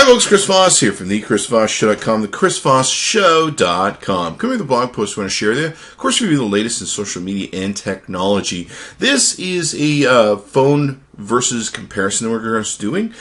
Hi folks, Chris Voss here from the ChrisVossShow.com, the ChrisVossShow.com. Coming with a blog post I want to share with you. Of course, review the latest in social media and technology. This is a phone versus comparison that we're going to be doing.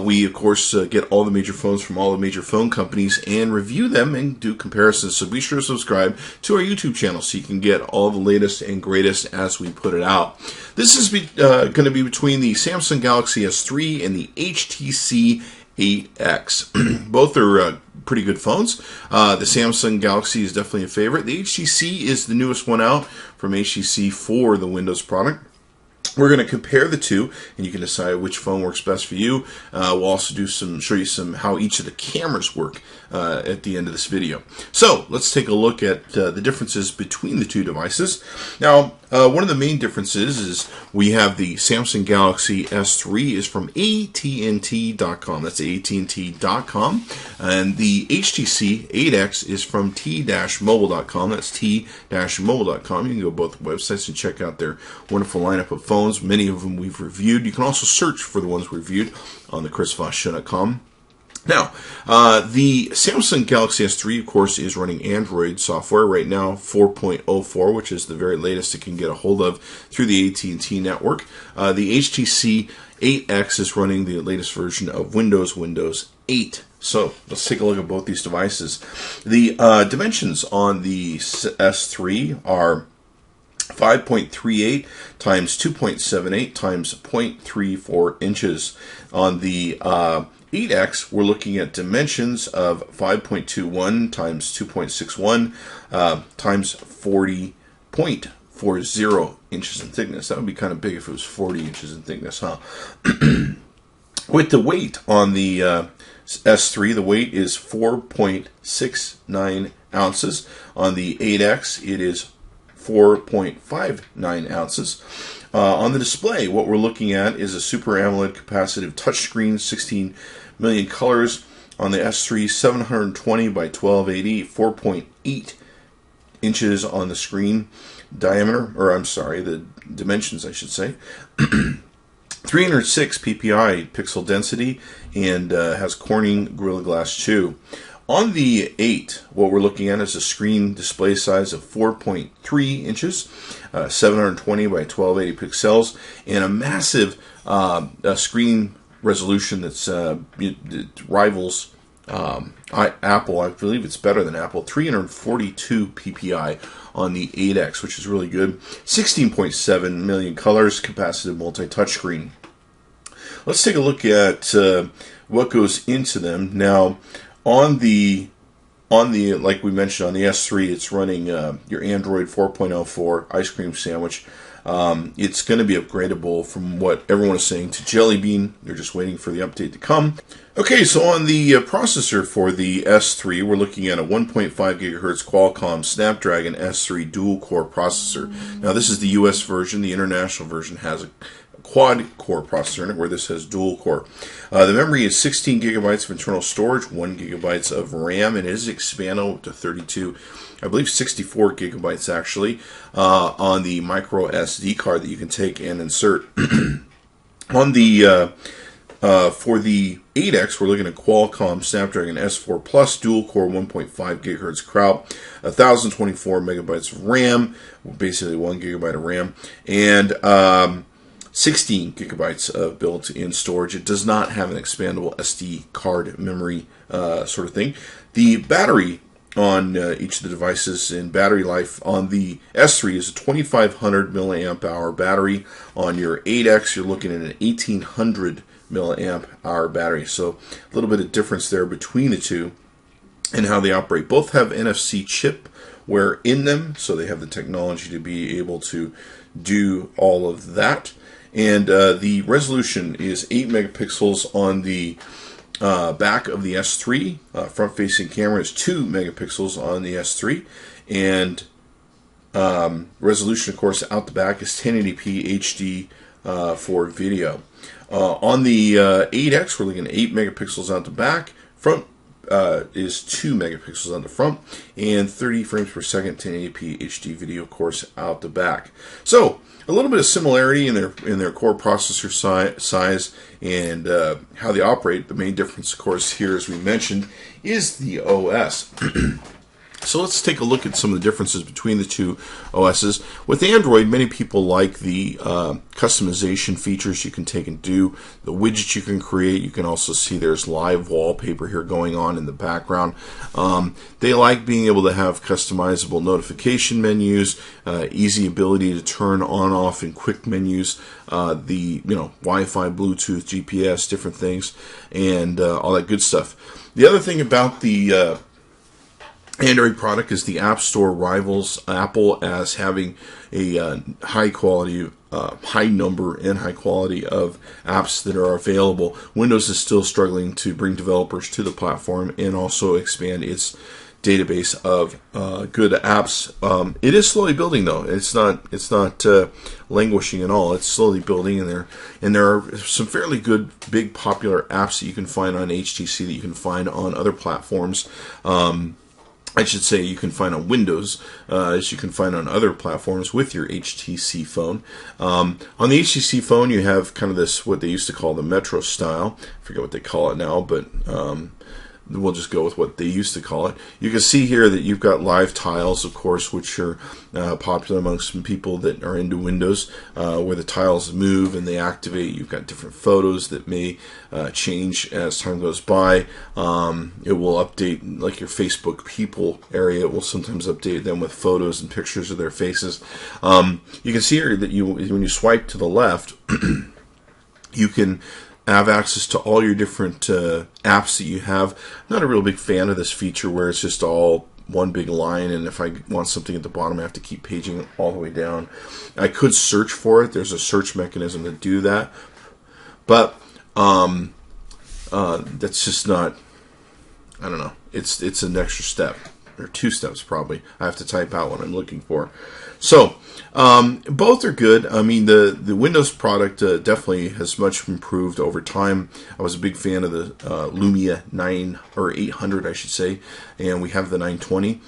We, of course, get all the major phones from all the major phone companies and review them and do comparisons. So be sure to subscribe to our YouTube channel so you can get all the latest and greatest as we put it out. This is going to be between the Samsung Galaxy S3 and the HTC 8X. Both are pretty good phones. The Samsung Galaxy is definitely a favorite. The HTC is the newest one out from HTC for the Windows product. We're going to compare the two, and you can decide which phone works best for you. We'll also show you how each of the cameras work at the end of this video. So let's take a look at the differences between the two devices. Now, one of the main differences is we have the Samsung Galaxy S3 is from amzn.to. That's AT&T.com. And the HTC 8X is from t-mobile.com. That's t-mobile.com. You can go to both websites and check out their wonderful lineup of phones. Many of them we've reviewed. You can also search for the ones we reviewed on the ChrisVossShow.com. Now, the Samsung Galaxy S3, of course, is running Android software right now, 4.04, which is the very latest it can get a hold of through the AT&T network. The HTC 8X is running the latest version of Windows 8. So let's take a look at both these devices. The dimensions on the S3 are 5.38 times 2.78 times 0.34 inches. On the 8X, we're looking at dimensions of 5.21 times 2.61 times 40.40 inches in thickness. That would be kind of big if it was 40 inches in thickness, huh? With the weight on the S3, the weight is 4.69 ounces. On the 8X, it is 4.59 ounces. On the display, what we're looking at is a Super AMOLED capacitive touchscreen, 16 million colors. On the S3, 720 by 1280, 4.8 inches on the screen diameter, or I'm sorry, the dimensions, I should say. 306 ppi pixel density, and has Corning Gorilla Glass 2. On the 8, what we're looking at is a screen display size of 4.3 inches, 720 by 1280 pixels, and a massive screen resolution that's it rivals Apple. I believe it's better than Apple. 342 ppi on the 8X, which is really good. 16.7 million colors, capacitive multi-touch screen. Let's take a look at what goes into them now. On the like we mentioned on the S3, it's running your Android 4.04 ice cream sandwich. It's going to be upgradable from what everyone is saying to Jelly Bean. They're just waiting for the update to come. Okay, so on the processor for the S3, we're looking at a 1.5 gigahertz Qualcomm Snapdragon S3 dual-core processor. Now, this is the US version. The international version has a quad-core processor in it, where this has dual-core. The memory is 16 gigabytes of internal storage, 1 gigabyte of RAM, and it is expandable to 32, I believe 64 gigabytes actually, on the micro SD card that you can take and insert. On the for the 8X, we're looking at Qualcomm Snapdragon S4 Plus dual-core 1.5 gigahertz Krauts, 1,024 megabytes of RAM, basically 1 gigabyte of RAM, and 16 gigabytes of built-in storage. It does not have an expandable SD card memory sort of thing. The battery on each of the devices and battery life on the S3 is a 2,500 milliamp hour battery. On your 8X, you're looking at an 1,800 milliamp hour battery. So a little bit of difference there between the two and how they operate. Both have NFC chipware in them, so they have the technology to be able to do all of that. And the resolution is 8 megapixels on the back of the S3. Front-facing camera is 2 megapixels on the S3. And resolution, of course, out the back is 1080p HD for video. On the 8X, we're looking at 8 megapixels out the back. Front is 2 megapixels on the front and 30 frames per second 1080p HD video, of course, out the back. So a little bit of similarity in their core processor size and how they operate. The main difference, of course, here, as we mentioned, is the OS. So let's take a look at some of the differences between the two OSs. With Android, many people like the customization features you can take and do, the widgets you can create. You can also see there's live wallpaper here going on in the background. They like being able to have customizable notification menus, easy ability to turn on, off, and quick menus, the Wi-Fi, Bluetooth, GPS, different things, and all that good stuff. The other thing about the Android product is the App Store rivals Apple as having a high quality, high number and high quality of apps that are available. Windows is still struggling to bring developers to the platform and also expand its database of good apps. It is slowly building, though. It's not languishing at all. It's slowly building, and there are some fairly good, big, popular apps that you can find on HTC that you can find on other platforms. I should say you can find on Windows, as you can find on other platforms with your HTC phone. On the HTC phone, you have kind of this, what they used to call the Metro style. I forget what they call it now, but we'll just go with what they used to call it. You can see here that you've got live tiles, of course, which are popular amongst some people that are into Windows, where the tiles move and they activate. You've got different photos that may change as time goes by. It will update, like your Facebook people area. It will sometimes update them with photos and pictures of their faces. You can see here that when you swipe to the left, you can have access to all your different apps that you have. I'm not a real big fan of this feature where it's just all one big line, and if I want something at the bottom, I have to keep paging all the way down. I could search for it. There's a search mechanism to do that, but that's just not, I don't know. It's an extra step, or 2 steps probably. I have to type out what I'm looking for. So both are good. I mean, the Windows product definitely has much improved over time. I was a big fan of the Lumia 9 or 800, I should say, and we have the 920.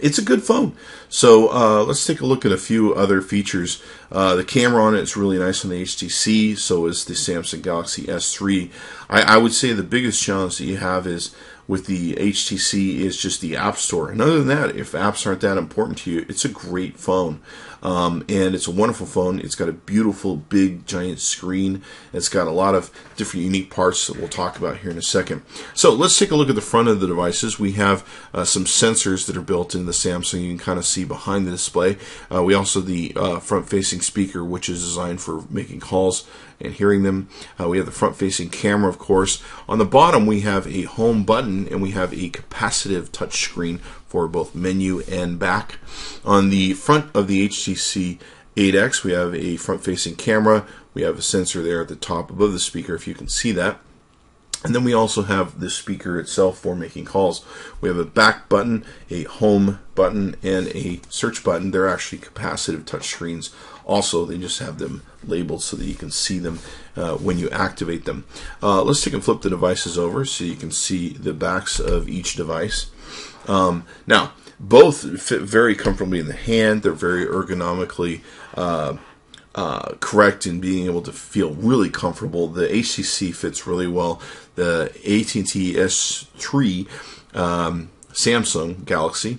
It's a good phone. So let's take a look at a few other features. The camera on it is really nice on the HTC. So is the Samsung Galaxy S3. I would say the biggest challenge that you have is with the HTC is just the App Store. And other than that, if apps aren't that important to you, it's a great phone. And it's a wonderful phone. It's got a beautiful, big, giant screen. It's got a lot of different unique parts that we'll talk about here in a second. So let's take a look at the front of the devices. We have some sensors that are built into the Samsung. You can kind of see behind the display. We also the front-facing speaker, which is designed for making calls and hearing them. We have the front-facing camera, of course. On the bottom, we have a home button, and we have a capacitive touchscreen for both menu and back. On the front of the HTC 8X, we have a front-facing camera. We have a sensor there at the top above the speaker, if you can see that. And then we also have the speaker itself for making calls. We have a back button, a home button, and a search button. They're actually capacitive touchscreens. Also, they just have them labeled so that you can see them when you activate them. Let's take and flip the devices over so you can see the backs of each device. Now, both fit very comfortably in the hand. They're very ergonomically correct in being able to feel really comfortable. The HTC fits really well. The AT&T S3 Samsung Galaxy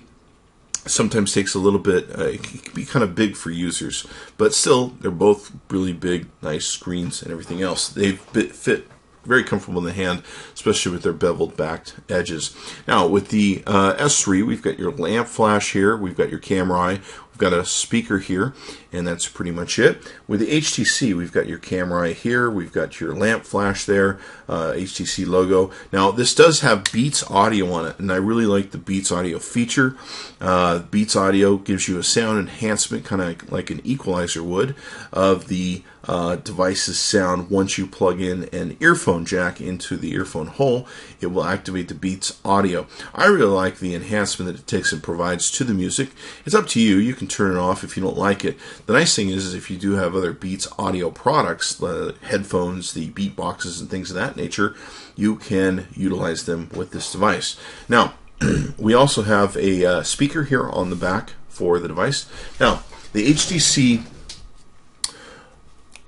sometimes takes a little bit, it can be kind of big for users, but still, they're both really big, nice screens and everything else. They fit very comfortable in the hand, especially with their beveled backed edges. Now, with the S3, we've got your lamp flash here, we've got your camera eye, we've got a speaker here, and that's pretty much it. With the HTC, we've got your camera eye here, we've got your lamp flash there, HTC logo. Now, this does have Beats audio on it, and I really like the Beats audio feature. Beats audio gives you a sound enhancement, kind of like an equalizer would, of the device's sound. Once you plug in an earphone jack into the earphone hole, it will activate the Beats audio. I really like the enhancement that it takes and provides to the music. It's up to you. You can turn it off if you don't like it. The nice thing is if you do have other Beats audio products, the headphones, the beat boxes, and things of that nature, you can utilize them with this device. Now, we also have a speaker here on the back for the device. Now, the HTC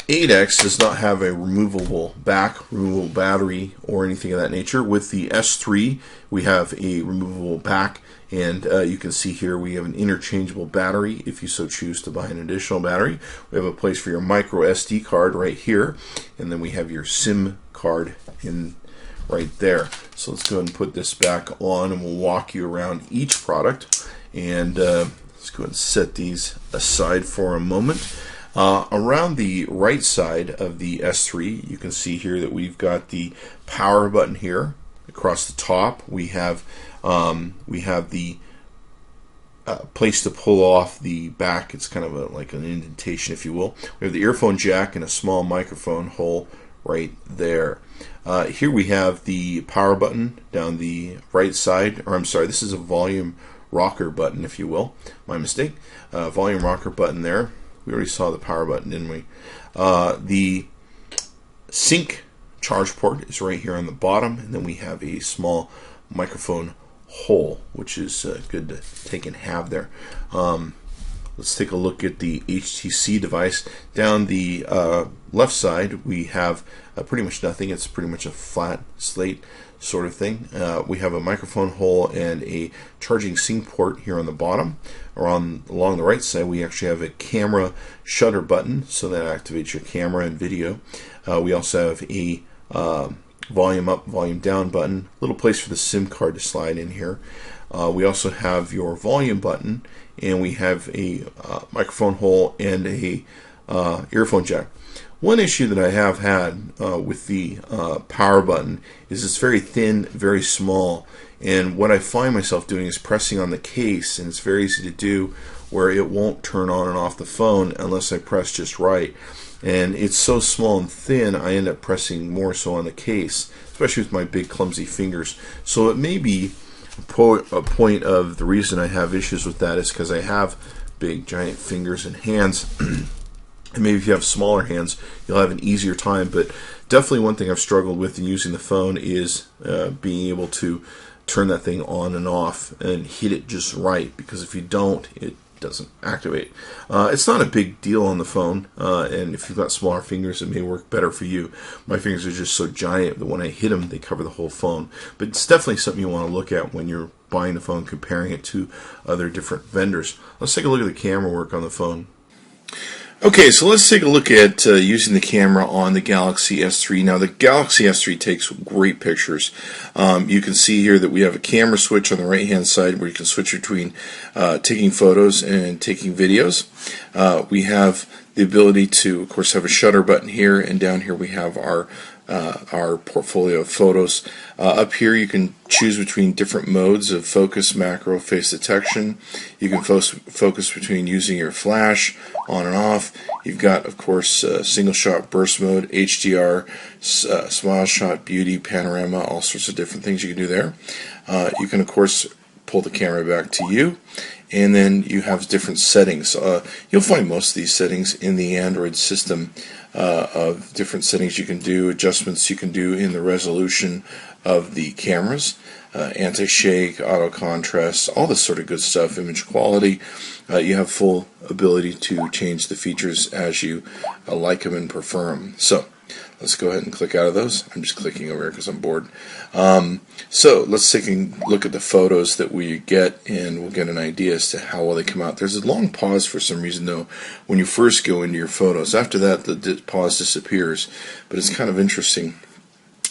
8X does not have a removable battery, or anything of that nature. With the S3, we have a removable back, and you can see here we have an interchangeable battery if you so choose to buy an additional battery. We have a place for your micro SD card right here, and then we have your SIM card in right there. So let's go ahead and put this back on, and we'll walk you around each product. And let's go ahead and set these aside for a moment. Around the right side of the S3, you can see here that we've got the power button here. Across the top, we have the place to pull off the back. It's kind of like an indentation, if you will. We have the earphone jack and a small microphone hole right there. Here we have the power button down the right side, or I'm sorry, this is a volume rocker button, if you will. My mistake. Volume rocker button there. We already saw the power button, didn't we? The sync charge port is right here on the bottom, and then we have a small microphone hole, which is good to take and have there. Let's take a look at the HTC device. Down the left side, we have pretty much nothing. It's pretty much a flat slate sort of thing. We have a microphone hole and a charging sync port here on the bottom. Along the right side, we actually have a camera shutter button, so that activates your camera and video. We also have a volume up, volume down button, little place for the SIM card to slide in here. We also have your volume button, and we have a microphone hole and a earphone jack. One issue that I have had with the power button is it's very thin, very small, and what I find myself doing is pressing on the case, and it's very easy to do where it won't turn on and off the phone unless I press just right. And it's so small and thin, I end up pressing more so on the case, especially with my big clumsy fingers. So it may be a point of the reason I have issues with that is because I have big giant fingers and hands. And maybe if you have smaller hands, you'll have an easier time. But definitely one thing I've struggled with in using the phone is being able to turn that thing on and off and hit it just right, because if you don't, it doesn't activate. It's not a big deal on the phone, and if you've got smaller fingers, it may work better for you. My fingers are just so giant that when I hit them, they cover the whole phone. But it's definitely something you want to look at when you're buying the phone, comparing it to other different vendors. Let's take a look at the camera work on the phone. Okay, so let's take a look at using the camera on the Galaxy S3. Now, the Galaxy S3 takes great pictures. You can see here that we have a camera switch on the right-hand side where you can switch between taking photos and taking videos. We have the ability to, of course, have a shutter button here, and down here we have our portfolio of photos. Up here you can choose between different modes of focus, macro, face detection. You can focus between using your flash on and off. You've got, of course, single shot burst mode, HDR, smile shot, beauty, panorama, all sorts of different things you can do there. You can, of course, pull the camera back to you, and then you have different settings. You'll find most of these settings in the Android system, of different settings you can do, adjustments you can do in the resolution of the cameras, anti-shake, auto contrast, all this sort of good stuff, image quality. You have full ability to change the features as you like them and prefer them. So let's go ahead and click out of those. I'm just clicking over here because I'm bored. So let's take a look at the photos that we get, and we'll get an idea as to how well they come out. There's a long pause for some reason, though, when you first go into your photos. After that, the pause disappears, but it's kind of interesting.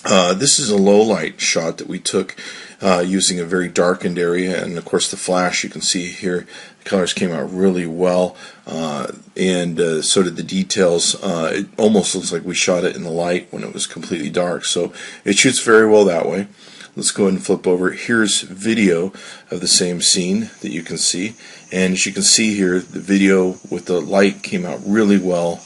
This is a low light shot that we took using a very darkened area, and of course the flash, you can see here the colors came out really well, and so did the details. It almost looks like we shot it in the light when it was completely dark, so it shoots very well that way. Let's go ahead and flip over. Here's video of the same scene that you can see, and as you can see here, the video with the light came out really well.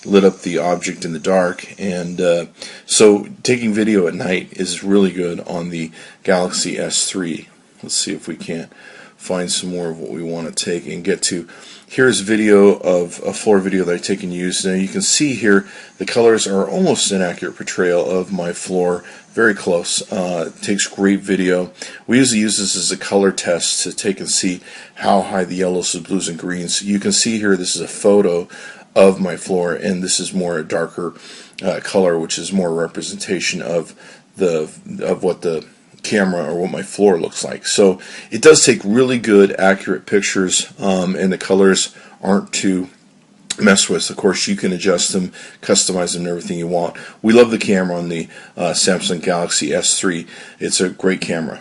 Lit up the object in the dark, and so taking video at night is really good on the Galaxy S3. Let's see if we can't find some more of what we want to take and get to. Here's video of a floor video that I take and use. Now you can see here the colors are almost an accurate portrayal of my floor, very close. It takes great video. We usually use this as a color test to take and see how high the yellows, the blues, and greens. You can see here this is a photo of my floor, and this is more a darker color, which is more representation of what the camera or what my floor looks like. So it does take really good, accurate pictures, and the colors aren't too mess with. Of course, you can adjust them, customize them, and everything you want. We love the camera on the Samsung Galaxy S3. It's a great camera.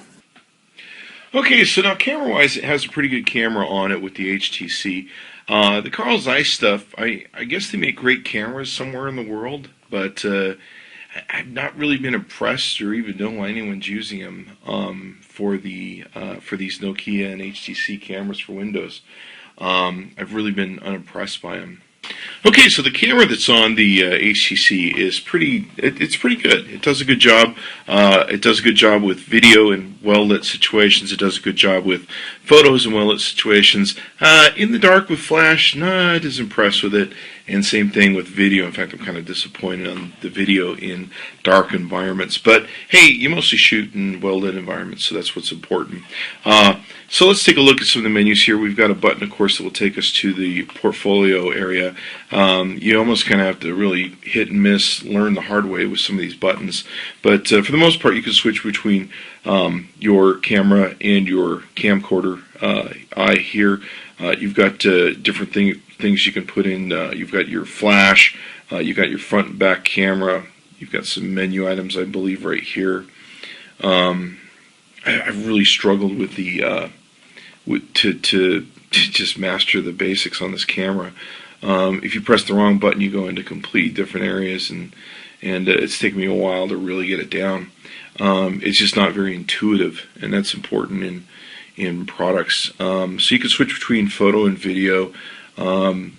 Okay, so now camera-wise, it has a pretty good camera on it with the HTC. The Carl Zeiss stuff, I guess they make great cameras somewhere in the world, but I've not really been impressed or even know why anyone's using them for these Nokia and HTC cameras for Windows. I've really been unimpressed by them. Okay, so the camera that's on the HTC is it's pretty good. It does a good job. It does a good job with video in well-lit situations. It does a good job with photos in well-lit situations. In the dark with flash, not as impressed with it. And same thing with video. In fact, I'm kind of disappointed on the video in dark environments. But hey, you mostly shoot in well-lit environments, so that's what's important. So let's take a look at some of the menus here. We've got a button, of course, that will take us to the portfolio area. You almost kind of have to really hit and miss, learn the hard way with some of these buttons. But for the most part, you can switch between your camera and your camcorder eye here. You've got different things you can put in. You've got your flash, you've got your front and back camera, you've got some menu items, I believe, right here. I've really struggled with to just master the basics on this camera. If you press the wrong button, you go into completely different areas, and it's taken me a while to really get it down. It's just not very intuitive, and that's important in products. So you can switch between photo and video. One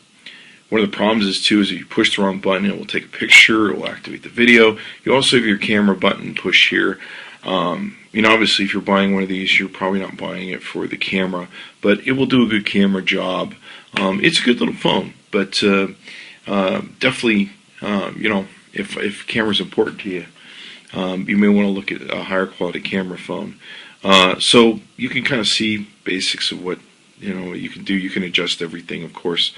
of the problems is if you push the wrong button, it will take a picture, it will activate the video. You also have your camera button push here. Obviously, if you're buying one of these, you're probably not buying it for the camera, but it will do a good camera job. It's a good little phone, but definitely, if camera's important to you, you may want to look at a higher quality camera phone. So you can kind of see basics of what you can do. You can adjust everything, of course.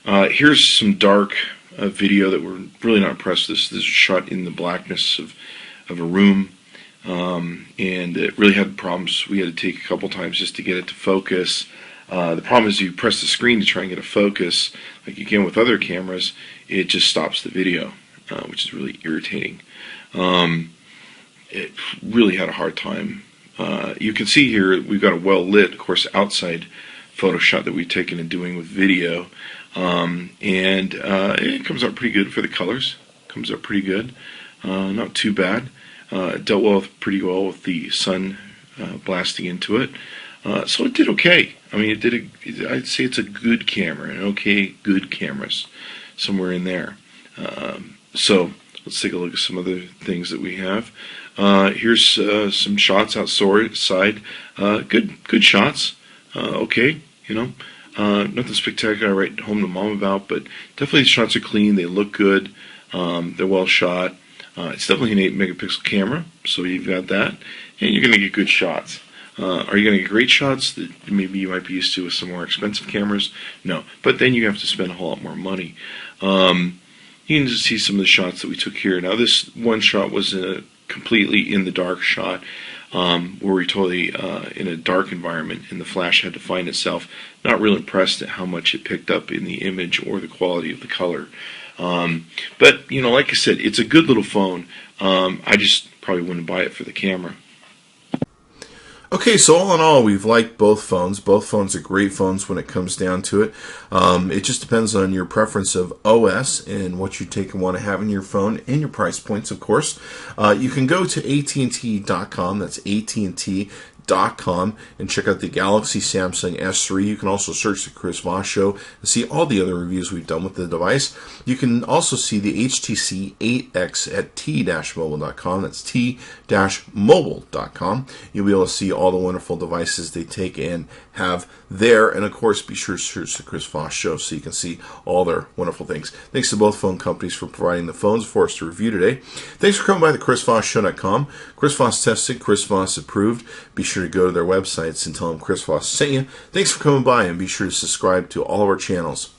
Here's some dark video that we're really not impressed with. This is shot in the blackness of a room, and it really had problems. We had to take a couple times just to get it to focus. The problem is you press the screen to try and get a focus, like you can with other cameras, it just stops the video, which is really irritating. It really had a hard time. You can see here we've got a well-lit, of course, outside photo shot that we've taken and doing with video, and it comes out pretty good for the colors. Comes out pretty good, not too bad. It dealt pretty well with the sun blasting into it, so it did okay. I mean, I'd say it's a good camera, an okay, good cameras, somewhere in there. So let's take a look at some other things that we have. Here's some shots outside. Good shots. Okay, nothing spectacular to write home to mom about, but definitely the shots are clean. They look good. They're well shot. It's definitely an 8-megapixel camera, so you've got that, and you're going to get good shots. Are you going to get great shots that maybe you might be used to with some more expensive cameras? No, but then you have to spend a whole lot more money. You can just see some of the shots that we took here. Now, this one shot was completely in the dark shot, where we totally in a dark environment, and the flash had to find itself. Not real impressed at how much it picked up in the image or the quality of the color. But like I said, it's a good little phone. I just probably wouldn't buy it for the camera. Okay, so all in all, we've liked both phones. Both phones are great phones when it comes down to it. It just depends on your preference of OS and what you take and want to have in your phone, and your price points, of course. You can go to AT&T.com. That's AT&T.com. amzn.to and check out the Galaxy Samsung S3. You can also search the Chris Voss Show and see all the other reviews we've done with the device. You can also see the HTC 8X at t-mobile.com. That's t-mobile.com. You'll be able to see all the wonderful devices they take and have there. And of course, be sure to search the Chris Voss Show so you can see all their wonderful things. Thanks to both phone companies for providing the phones for us to review today. Thanks for coming by the chrisvossshow.com. Chris Voss tested, Chris Voss approved. Be sure to go to their websites and tell them Chris Voss sent you. Thanks for coming by, and be sure to subscribe to all of our channels.